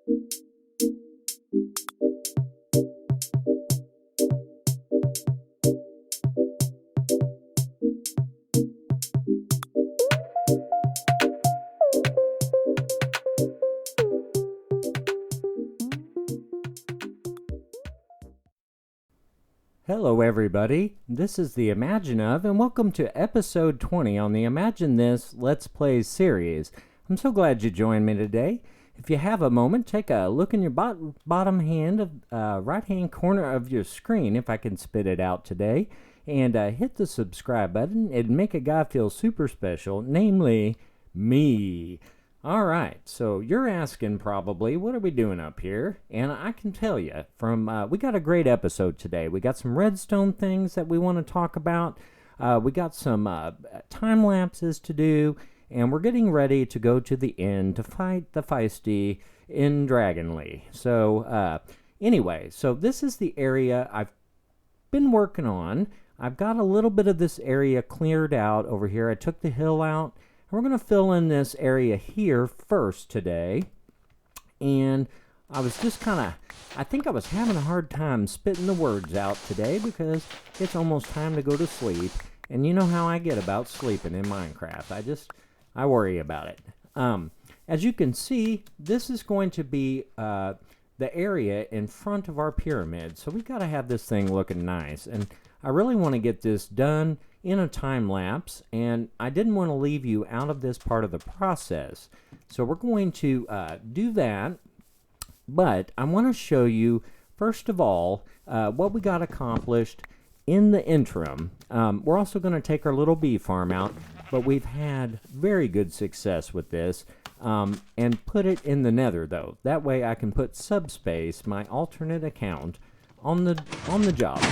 Hello everybody, this is the Imagine Of, and welcome to episode 20 on the Imagine This Let's Play series. I'm so glad you joined me today. If you have a moment, take a look in your bottom hand of right hand corner of your screen, if I can spit it out today, and hit the subscribe button. It'd make a guy feel super special, namely me. Alright, so you're asking probably, what are we doing up here? And I can tell you, we got a great episode today. We got some redstone things that we want to talk about. We got some time lapses to do, and we're getting ready to go to the end to fight the feisty in Dragonly. So, anyway, so this is the area I've been working on. I've got a little bit of this area cleared out over here. I took the hill out. We're going to fill in this area here first today. And I was just I think I was having a hard time spitting the words out today because it's almost time to go to sleep. And you know how I get about sleeping in Minecraft. I worry about it. As you can see, this is going to be the area in front of our pyramid. So we got to have this thing looking nice. And I really want to get this done in a time lapse, and I didn't want to leave you out of this part of the process. So we're going to do that, but I want to show you first of all what we got accomplished in the interim. We're also going to take our little bee farm out, but we've had very good success with this, and put it in the nether though. That way I can put Subspace, my alternate account, on the job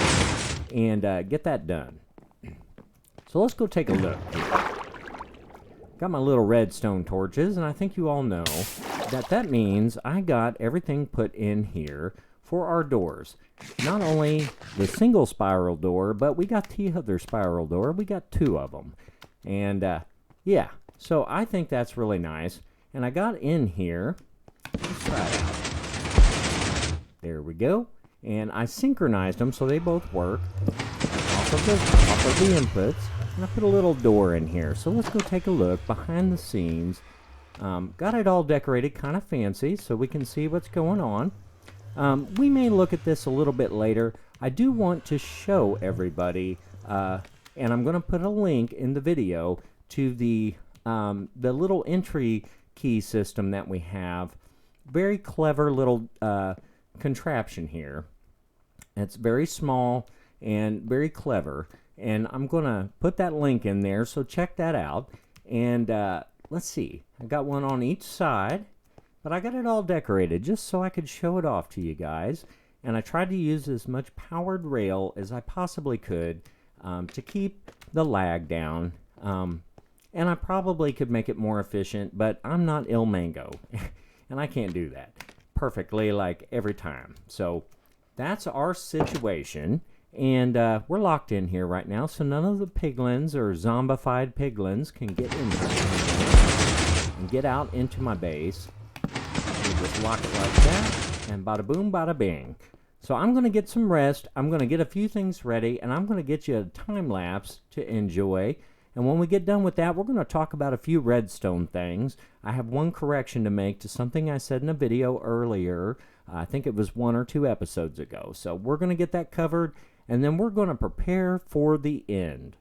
and get that done. So let's go take a look. Got my little redstone torches, and I think you all know that means I got everything put in here for our doors. Not only the single spiral door, but we got the other spiral door. We got two of them. And yeah, so I think that's really nice. And I got in here. Let's try it out. There we go. And I synchronized them so they both work off of the inputs. And I put a little door in here. So let's go take a look behind the scenes. Got it all decorated kind of fancy so we can see what's going on. We may look at this a little bit later. I do want to show everybody, and I'm going to put a link in the video to the little entry key system that we have. Very clever little contraption here. It's very small and very clever. And I'm going to put that link in there, so check that out. And let's see. I got one on each side, but I got it all decorated just so I could show it off to you guys. And I tried to use as much powered rail as I possibly could to keep the lag down. And I probably could make it more efficient, but I'm not Ilmango. And I can't do that perfectly like every time. So that's our situation. And we're locked in here right now, so none of the piglins or zombified piglins can get in here and get out into my base. We just lock it like that, and bada boom, bada bing. So I'm going to get some rest. I'm going to get a few things ready, and I'm going to get you a time lapse to enjoy. And when we get done with that, we're going to talk about a few redstone things. I have one correction to make to something I said in a video earlier. I think it was 1 or 2 episodes ago. So we're going to get that covered. And then we're going to prepare for the end.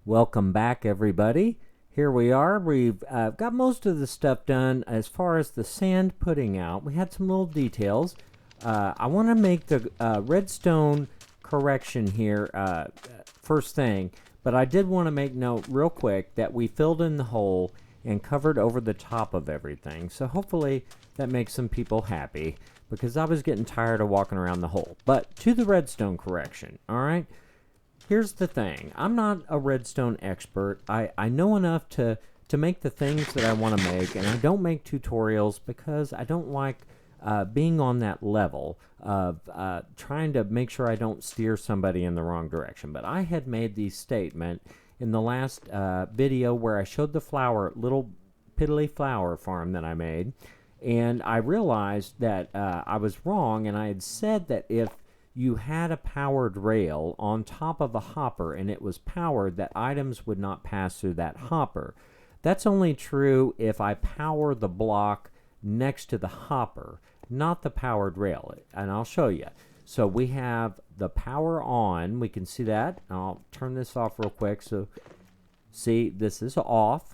Welcome back, everybody. Here we are. We've got most of the stuff done as far as the sand putting out. We had some little details. I want to make the redstone correction here first thing, but I did want to make note real quick that we filled in the hole and covered over the top of everything. So hopefully that makes some people happy, because I was getting tired of walking around the hole. But to the redstone correction, all right? Here's the thing. I'm not a redstone expert. I know enough to make the things that I want to make, and I don't make tutorials because I don't like being on that level of trying to make sure I don't steer somebody in the wrong direction. But I had made the statement in the last video where I showed the little piddly flower farm that I made, and I realized that I was wrong, and I had said that if you had a powered rail on top of a hopper and it was powered, that items would not pass through that hopper. That's only true if I power the block next to the hopper, not the powered rail, and I'll show you. So we have the power on. We can see that. I'll turn this off real quick. So see, this is off,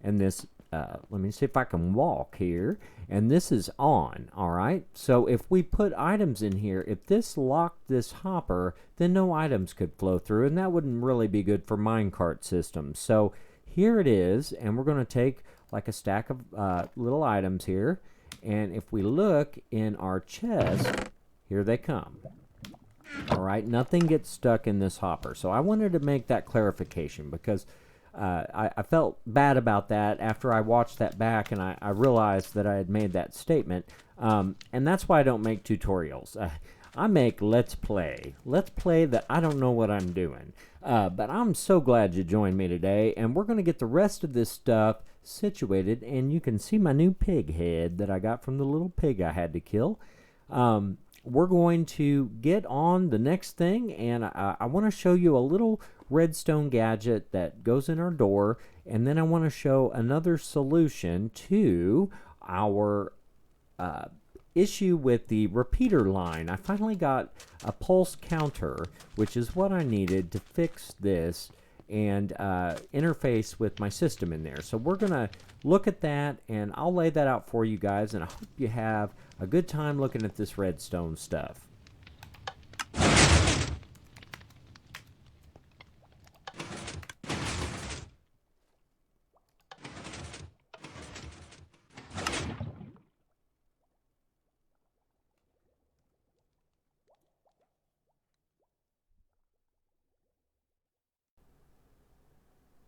and this let me see if I can walk here, and this is on. All right, so if we put items in here, if this locked this hopper, then no items could flow through, and that wouldn't really be good for minecart systems. So here it is, and we're going to take like a stack of little items here, and if we look in our chest, here they come. All right, nothing gets stuck in this hopper. So I wanted to make that clarification, because I felt bad about that after I watched that back, and I realized that I had made that statement. And that's why I don't make tutorials. I make Let's Play that I don't know what I'm doing. But I'm so glad you joined me today, and we're going to get the rest of this stuff situated, and you can see my new pig head that I got from the little pig I had to kill. We're going to get on the next thing, and I want to show you a little redstone gadget that goes in our door, and then I want to show another solution to our issue with the repeater line. I finally got a pulse counter, which is what I needed to fix this and interface with my system in there. So we're going to look at that, and I'll lay that out for you guys, and I hope you have a good time looking at this redstone stuff.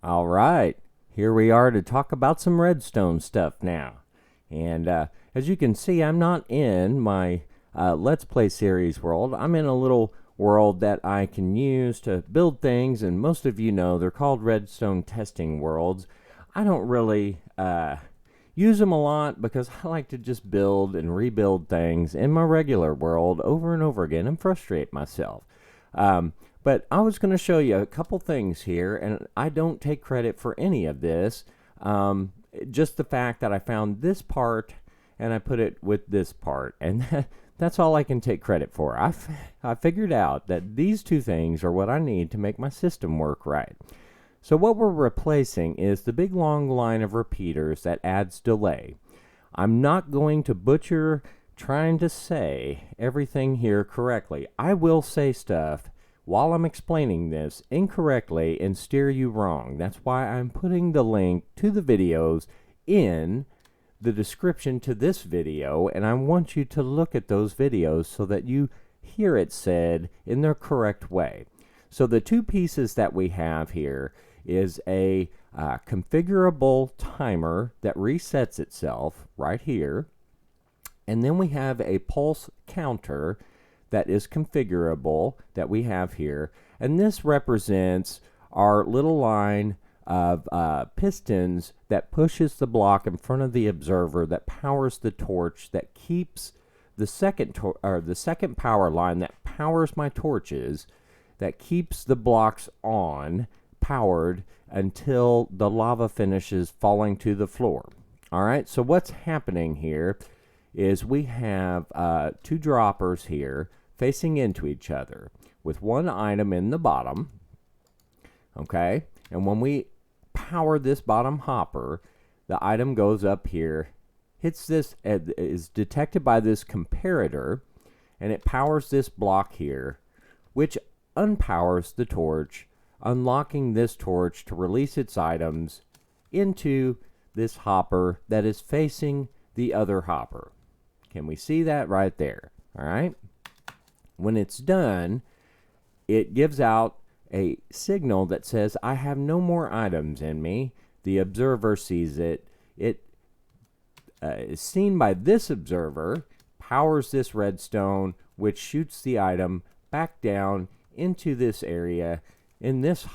All right, here we are to talk about some redstone stuff now. And as you can see, I'm not in my Let's Play series world. I'm in a little world that I can use to build things, and most of you know they're called redstone testing worlds. I don't really use them a lot because I like to just build and rebuild things in my regular world over and over again and frustrate myself. But I was going to show you a couple things here, and I don't take credit for any of this. Just the fact that I found this part and I put it with this part, and that's all I can take credit for. I figured out that these two things are what I need to make my system work right. So what we're replacing is the big long line of repeaters that adds delay. I'm not going to butcher trying to say everything here correctly. I will say stuff while I'm explaining this incorrectly and steer you wrong. That's why I'm putting the link to the videos in the description to this video, and I want you to look at those videos so that you hear it said in the correct way. So the two pieces that we have here is a configurable timer that resets itself right here, and then we have a pulse counter that is configurable that we have here, and this represents our little line of pistons that pushes the block in front of the observer that powers the torch that keeps the second power line that powers my torches, that keeps the blocks on powered until the lava finishes falling to the floor. All right, so what's happening here is we have two droppers here facing into each other with one item in the bottom Okay, and when we power this bottom hopper, the item goes up here, hits this, is detected by this comparator, and it powers this block here, which unpowers the torch, unlocking this torch to release its items into this hopper that is facing the other hopper. Can we see that right there? All right. When it's done, it gives out a signal that says, I have no more items in me. The observer sees it. It is seen by this observer, powers this redstone, which shoots the item back down into this area in this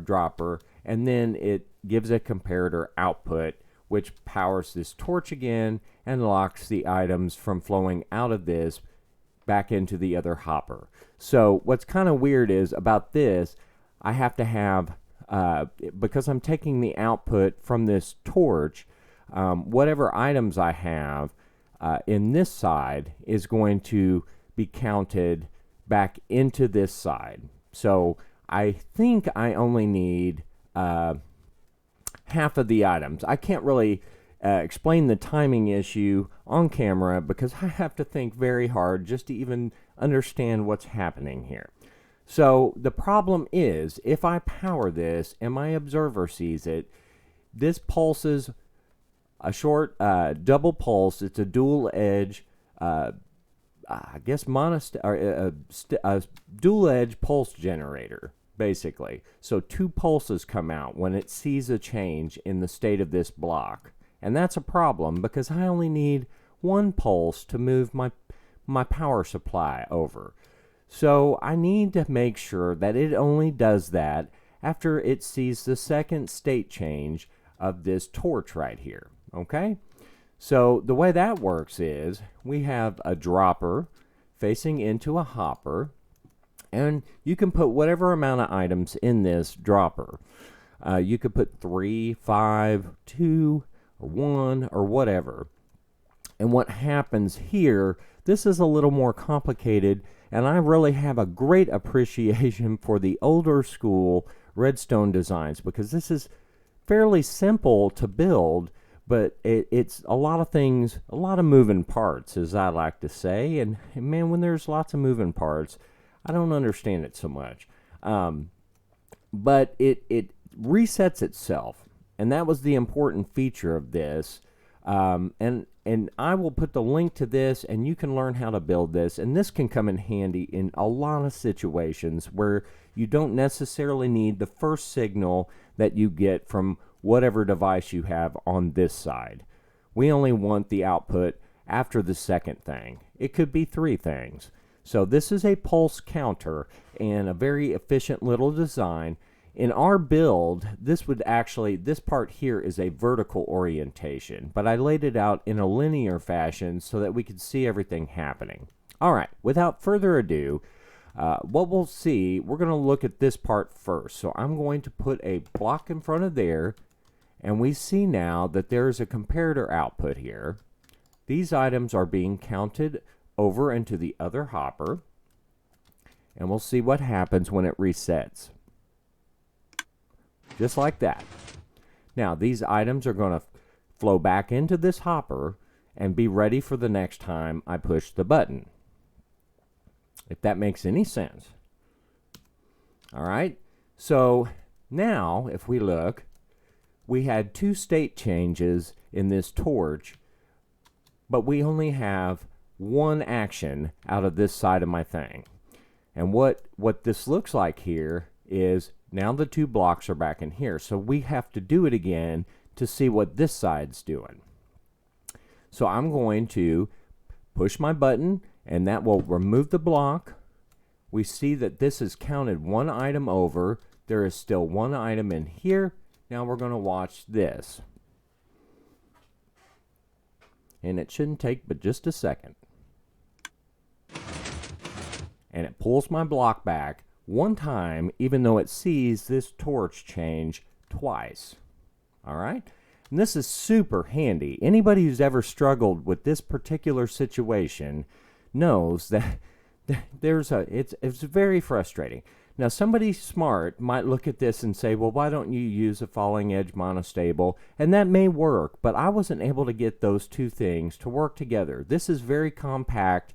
dropper, and then it gives a comparator output, which powers this torch again and locks the items from flowing out of this back into the other hopper. So what's kind of weird is about this, I have to have, because I'm taking the output from this torch, whatever items I have in this side is going to be counted back into this side. So I think I only need half of the items. I can't really explain the timing issue on camera because I have to think very hard just to even understand what's happening here. So the problem is, if I power this and my observer sees it, this pulses a short double pulse. It's a dual edge, I guess a dual edge pulse generator, basically. So two pulses come out when it sees a change in the state of this block. And that's a problem because I only need one pulse to move my power supply over. So I need to make sure that it only does that after it sees the second state change of this torch right here. Okay? So the way that works is we have a dropper facing into a hopper, and you can put whatever amount of items in this dropper. You could put 3, 5, 2, or 1, or whatever. And what happens here, this is a little more complicated, and I really have a great appreciation for the older school redstone designs because this is fairly simple to build, but it's a lot of things, a lot of moving parts, as I like to say. And man, when there's lots of moving parts, I don't understand it so much. But it resets itself. And that was the important feature of this. And I will put the link to this, and you can learn how to build this. And this can come in handy in a lot of situations where you don't necessarily need the first signal that you get from whatever device you have on this side. We only want the output after the second thing. It could be 3 things. So this is a pulse counter and a very efficient little design. In our build, this part here is a vertical orientation, but I laid it out in a linear fashion so that we could see everything happening. All right, without further ado, what we'll see, we're going to look at this part first. So I'm going to put a block in front of there, and we see now that there's a comparator output here. These items are being counted over into the other hopper, and we'll see what happens when it resets. Just like that. Now, these items are going to flow back into this hopper and be ready for the next time I push the button. If that makes any sense. All right. So now, if we look, we had 2 state changes in this torch, but we only have 1 action out of this side of my thing. And what this looks like here is now the 2 blocks are back in here. So we have to do it again to see what this side's doing. So I'm going to push my button, and that will remove the block. We see that this is counted 1 item over. There is still 1 item in here. Now we're going to watch this. And it shouldn't take but just a second. And it pulls my block back 1 time, even though it sees this torch change twice. All right? And this is super handy. Anybody who's ever struggled with this particular situation knows that it's very frustrating. Now, somebody smart might look at this and say, well, why don't you use a falling edge monostable? And that may work, but I wasn't able to get those two things to work together. This is very compact.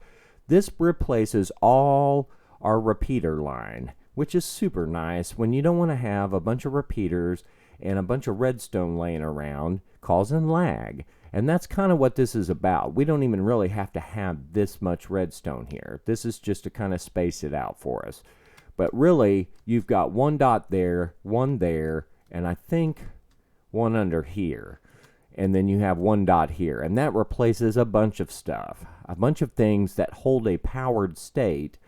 This replaces all our repeater line, which is super nice when you don't want to have a bunch of repeaters and a bunch of redstone laying around causing lag. And that's kind of what this is about. We don't even really have to have this much redstone here. This is just to kind of space it out for us. But really, you've got one dot there, and I think one under here. And then you have one dot here. And that replaces a bunch of stuff, a bunch of things that hold a powered state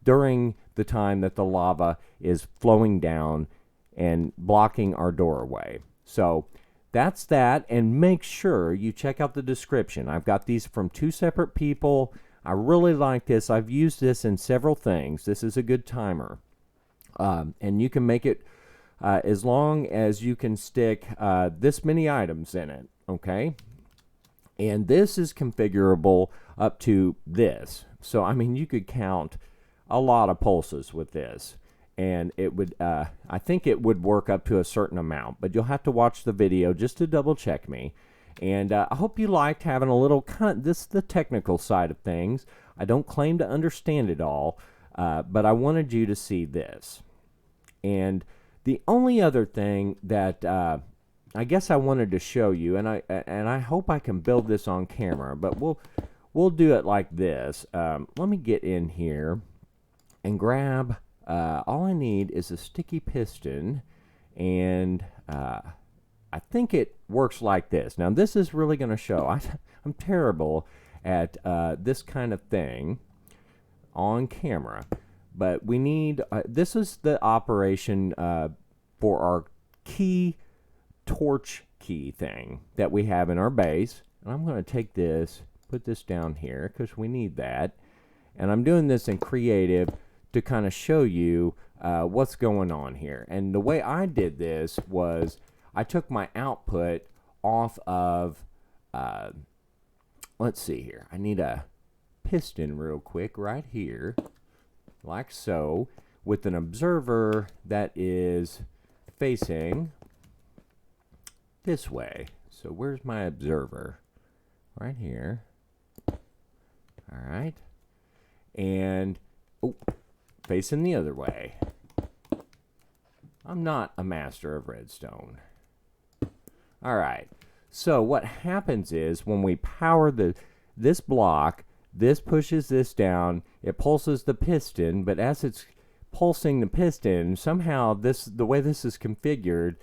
during the time that the lava is flowing down and blocking our doorway. So that's that, and make sure you check out the description. I've got these from two separate people. I really like this. I've used this in several things. This is a good timer. And you can make it as long as you can stick this many items in it, okay? And this is configurable up to this. So, I mean, you could count a lot of pulses with this. And it would, I think it would work up to a certain amount, but you'll have to watch the video just to double check me. And I hope you liked having a little, this is the technical side of things. I don't claim to understand it all, but I wanted you to see this. And the only other thing that I guess I wanted to show you, and I hope I can build this on camera, but we'll do it like this. Let me get in here and grab. All I need is a sticky piston, and I think it works like this. Now, this is really going to show. I'm terrible at this kind of thing on camera, but we need, this is the operation for our key, torch key thing that we have in our base. And I'm going to take this, put this down here, because we need that. And I'm doing this in creative to kind of show you what's going on here. And the way I did this was I took my output off of, let's see here. I need a piston real quick right here, like so, with an observer that is facing this way. So where's my observer? Right here. All right. And, oh, facing the other way. I'm not a master of redstone. All right. So what happens is when we power this block, this pushes this down, it pulses the piston, but as it's pulsing the piston, somehow the way this is configured,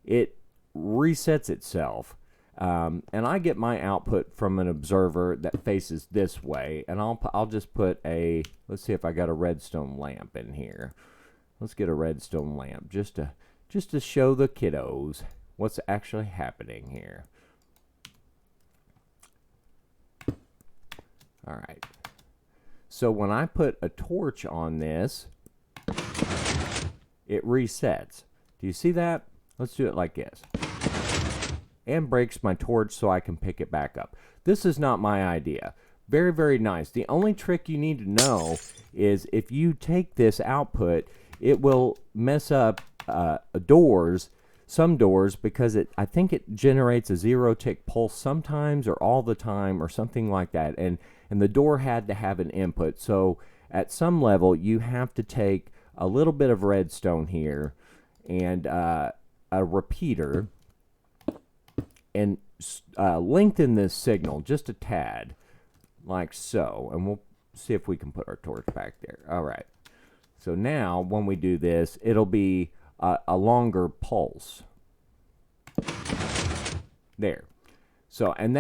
it resets itself. And I get my output from an observer that faces this way, and I'll just put a, let's see if I got a redstone lamp in here. Let's get a redstone lamp just to show the kiddos what's actually happening here. All right. So when I put a torch on this, it resets. Do you see that? Let's do it like this. And breaks my torch so I can pick it back up. This is not my idea. Very, very nice. The only trick you need to know is if you take this output, it will mess up doors, some doors, because I think it generates a 0-tick pulse sometimes or all the time or something like that. And the door had to have an input. So at some level, you have to take a little bit of redstone here and a repeater and lengthen this signal just a tad, like so. And we'll see if we can put our torch back there. All right. So now when we do this, it'll be a longer pulse. There. So, and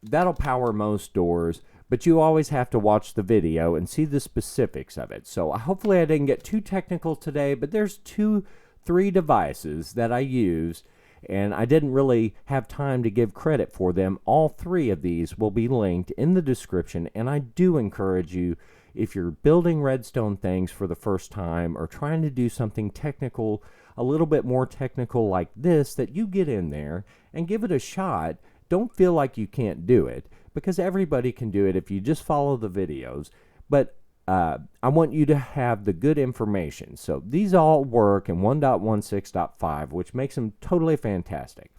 that'll power most doors, but you always have to watch the video and see the specifics of it. So hopefully I didn't get too technical today, but there's 3 devices that I use, and I didn't really have time to give credit for them. All 3 of these will be linked in the description, and I do encourage you, if you're building redstone things for the first time or trying to do something technical, a little bit more technical like this, that you get in there and give it a shot. Don't feel like you can't do it, because everybody can do it if you just follow the videos. But I want you to have the good information. So these all work in 1.16.5, which makes them totally fantastic.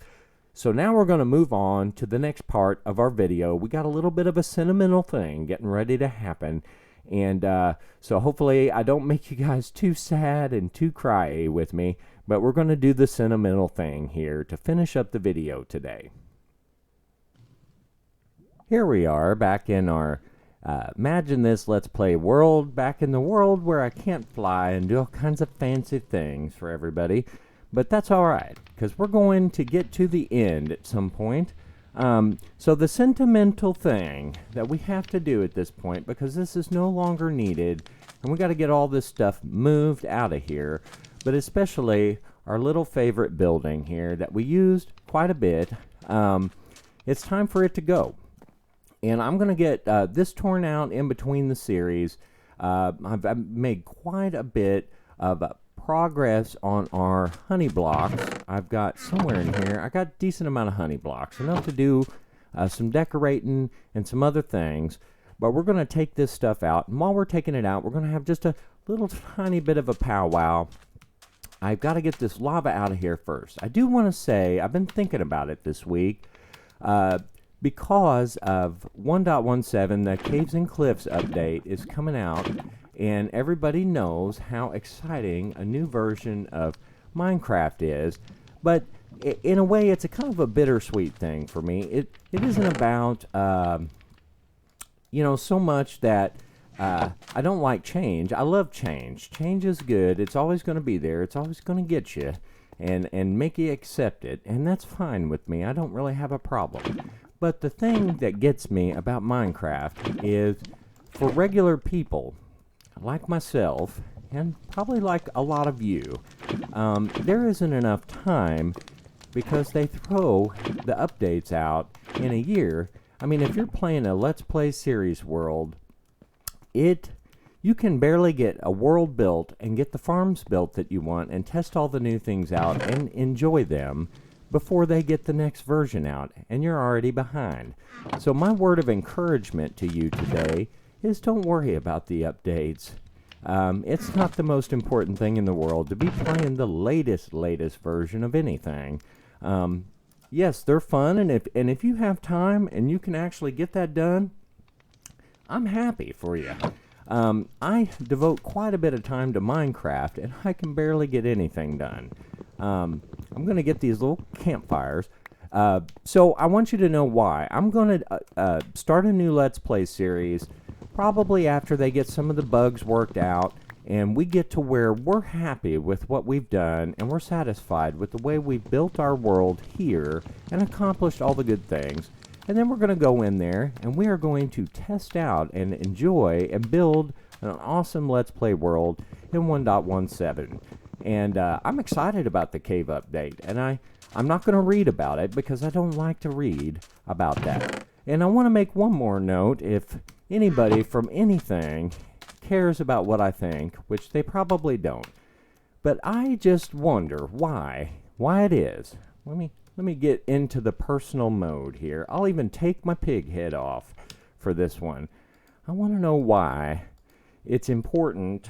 So now we're going to move on to the next part of our video. We got a little bit of a sentimental thing getting ready to happen. And so hopefully I don't make you guys too sad and too cryy with me. But we're going to do the sentimental thing here to finish up the video today. Here we are back in our Imagine This Let's Play world. Back in the world where I can't fly and do all kinds of fancy things for everybody. But that's alright, because we're going to get to the end at some point. So the sentimental thing that we have to do at this point, because this is no longer needed, and we got to get all this stuff moved out of here, but especially our little favorite building here that we used quite a bit, it's time for it to go. And I'm going to get this torn out in between the series. I've made quite a bit of progress on our honey blocks. I've got somewhere in here, I got a decent amount of honey blocks, enough to do some decorating and some other things. But we're going to take this stuff out, and while we're taking it out, we're going to have just a little tiny bit of a powwow. I've got to get this lava out of here first. I do want to say, I've been thinking about it this week, because of 1.17, the Caves and Cliffs update is coming out, and everybody knows how exciting a new version of Minecraft is. But in a way, it's a kind of a bittersweet thing for me. It isn't about, you know, so much that I don't like change. I love change. Change is good. It's always going to be there. It's always going to get you and make you accept it. And that's fine with me. I don't really have a problem. But the thing that gets me about Minecraft is, for regular people like myself, and probably like a lot of you, there isn't enough time, because they throw the updates out in a year. I mean, if you're playing a Let's Play series world, you can barely get a world built and get the farms built that you want and test all the new things out and enjoy them before they get the next version out, and you're already behind. So my word of encouragement to you today is, don't worry about the updates. It's not the most important thing in the world to be playing the latest version of anything. Yes, they're fun, and if you have time and you can actually get that done, I'm happy for you. I devote quite a bit of time to Minecraft, and I can barely get anything done. I'm going to get these little campfires. So I want you to know why. I'm going to start a new Let's Play series probably after they get some of the bugs worked out, and we get to where we're happy with what we've done, and we're satisfied with the way we've built our world here and accomplished all the good things. And then we're going to go in there, and we are going to test out and enjoy and build an awesome Let's Play world in 1.17. And I'm excited about the cave update, and I'm not going to read about it because I don't like to read about that. And I want to make one more note. If anybody from anything cares about what I think, which they probably don't, but I just wonder why it is. Let me get into the personal mode here. I'll even take my pig head off for this one. I want to know why it's important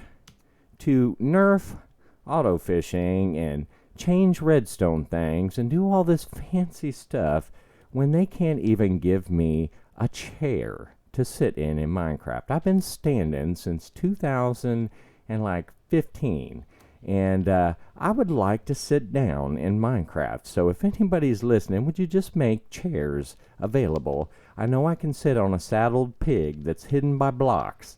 to nerf auto fishing and change redstone things and do all this fancy stuff when they can't even give me a chair to sit in Minecraft. I've been standing since 2015, and I would like to sit down in Minecraft. So if anybody's listening, would you just make chairs available? I know I can sit on a saddled pig that's hidden by blocks.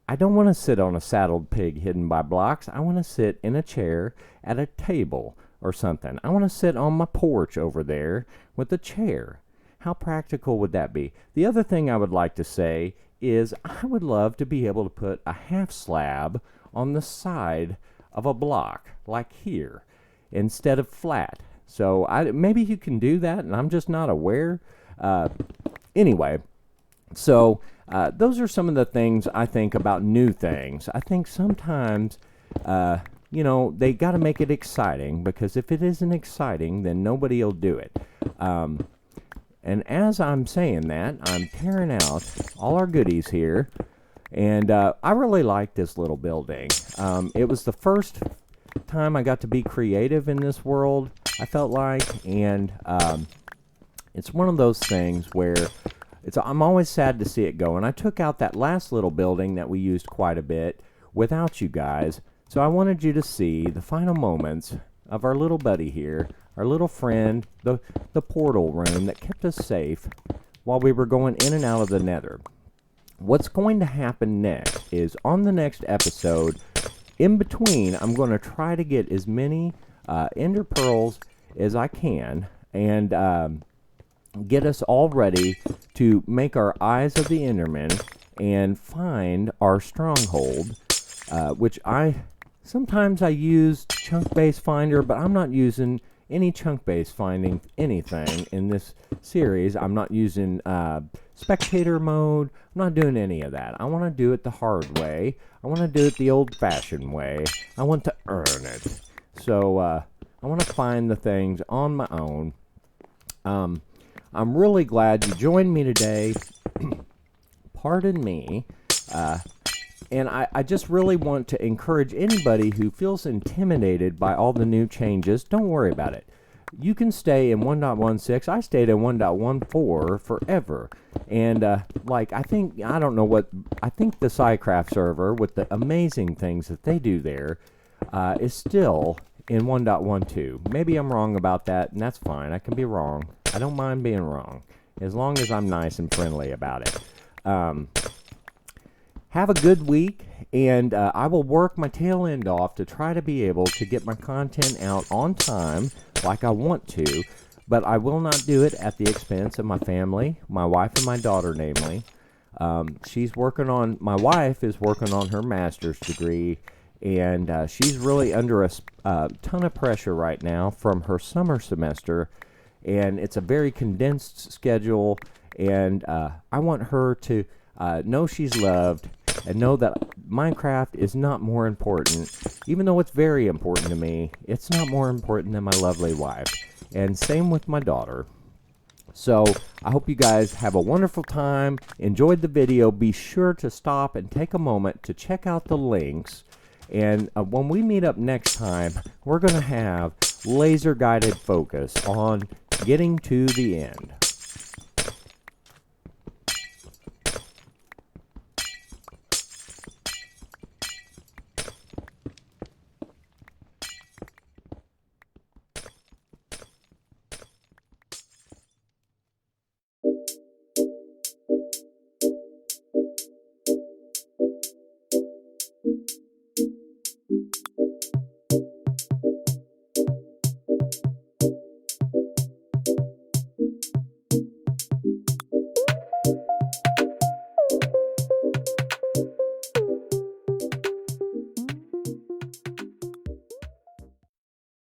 I don't want to sit on a saddled pig hidden by blocks. I want to sit in a chair at a table or something. I want to sit on my porch over there with a chair. How practical would that be? The other thing I would like to say is I would love to be able to put a half slab on the side of a block, like here, instead of flat. So maybe you can do that, and I'm just not aware. Anyway, so those are some of the things I think about new things. I think sometimes, you know, they got to make it exciting, because if it isn't exciting, then nobody will do it. And as I'm saying that, I'm tearing out all our goodies here. And I really like this little building. It was the first time I got to be creative in this world, I felt like, and it's one of those things where I'm always sad to see it go. And I took out that last little building that we used quite a bit without you guys, so I wanted you to see the final moments of our little buddy here, our little friend, the portal room that kept us safe while we were going in and out of the nether. What's going to happen next is on the next episode, in between, I'm going to try to get as many ender pearls as I can and get us all ready to make our Eyes of the Enderman and find our stronghold, which sometimes I use chunk-based finder, but I'm not using any chunk-based finding anything in this series. I'm not using spectator mode. I'm not doing any of that. I want to do it the hard way. I want to do it the old-fashioned way. I want to earn it. So I want to find the things on my own. I'm really glad you joined me today. Pardon me. And I just really want to encourage anybody who feels intimidated by all the new changes. Don't worry about it. You can stay in 1.16. I stayed in 1.14 forever. And I think the SciCraft server, with the amazing things that they do there, is still in 1.12. Maybe I'm wrong about that, and that's fine. I can be wrong. I don't mind being wrong, as long as I'm nice and friendly about it. Have a good week, and I will work my tail end off to try to be able to get my content out on time like I want to, but I will not do it at the expense of my family, my wife and my daughter, namely. My wife is working on her master's degree, and she's really under a ton of pressure right now from her summer semester, and it's a very condensed schedule, and I want her to know she's loved and know that Minecraft is not more important. Even though it's very important to me, it's not more important than my lovely wife. And same with my daughter. So I hope you guys have a wonderful time. Enjoyed the video. Be sure to stop and take a moment to check out the links. And when we meet up next time, we're going to have laser guided focus on getting to the end.